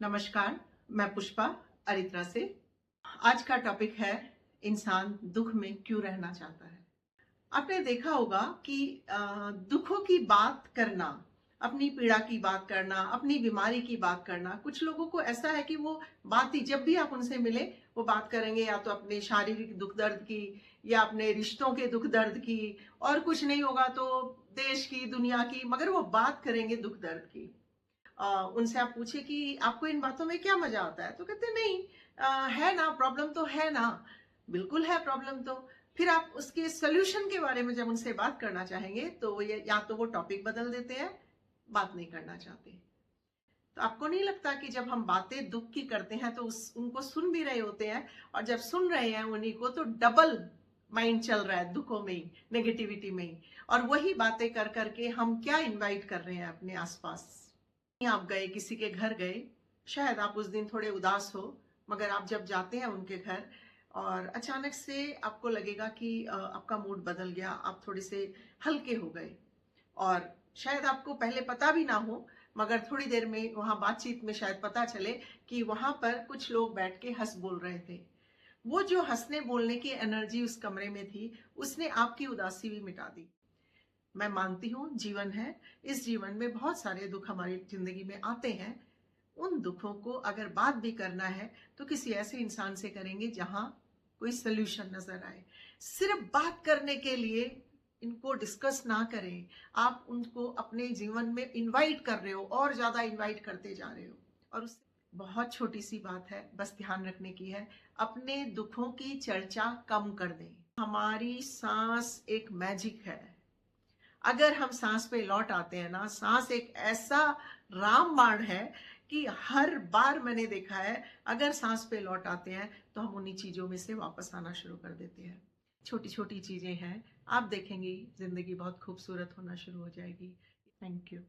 नमस्कार, मैं पुष्पा अरित्रा से। आज का टॉपिक है इंसान दुख में क्यों रहना चाहता है। आपने देखा होगा कि दुखों की बात करना, अपनी पीड़ा की बात करना, अपनी बीमारी की बात करना, कुछ लोगों को ऐसा है कि वो बात ही जब भी आप उनसे मिले वो बात करेंगे या तो अपने शारीरिक दुख दर्द की या अपने रिश्तों के दुख दर्द की, और कुछ नहीं होगा तो देश की, दुनिया की, मगर वो बात करेंगे दुख दर्द की। उनसे आप पूछे कि आपको इन बातों में क्या मजा आता है तो कहते नहीं, है ना प्रॉब्लम तो है ना। बिल्कुल है प्रॉब्लम तो। फिर आप उसके सोल्यूशन के बारे में जब उनसे बात करना चाहेंगे तो ये या तो वो टॉपिक बदल देते हैं, बात नहीं करना चाहते। तो आपको नहीं लगता कि जब हम बातें दुख की करते हैं तो उनको सुन भी रहे होते हैं, और जब सुन रहे हैं उन्हीं को तो डबल माइंड चल रहा है दुखों में ही, नेगेटिविटी में ही। और वही बातें कर करके हम क्या इनवाइट कर रहे हैं अपने आसपास। आप गए, किसी के घर गए, शायद आप उस दिन थोड़े उदास हो, मगर आप जब जाते हैं उनके घर और अचानक से आपको लगेगा कि आपका मूड बदल गया, आप थोड़े से हल्के हो गए। और शायद आपको पहले पता भी ना हो, मगर थोड़ी देर में वहां बातचीत में शायद पता चले कि वहां पर कुछ लोग बैठ के हंस बोल रहे थे। वो जो हंसने बोलने की एनर्जी उस कमरे में थी, उसने आपकी उदासी भी मिटा दी। मैं मानती हूँ जीवन है, इस जीवन में बहुत सारे दुख हमारी जिंदगी में आते हैं। उन दुखों को अगर बात भी करना है तो किसी ऐसे इंसान से करेंगे जहां कोई सोल्यूशन नजर आए। सिर्फ बात करने के लिए इनको डिस्कस ना करें। आप उनको अपने जीवन में इनवाइट कर रहे हो और ज्यादा इनवाइट करते जा रहे हो। और उससे बहुत छोटी सी बात है, बस ध्यान रखने की है, अपने दुखों की चर्चा कम कर दें। हमारी सांस एक मैजिक है। अगर हम सांस पे लौट आते हैं ना, सांस एक ऐसा रामबाण है कि हर बार मैंने देखा है, अगर सांस पे लौट आते हैं तो हम उन्हीं चीजों में से वापस आना शुरू कर देते हैं। छोटी छोटी चीजें हैं, आप देखेंगी जिंदगी बहुत खूबसूरत होना शुरू हो जाएगी। Thank you.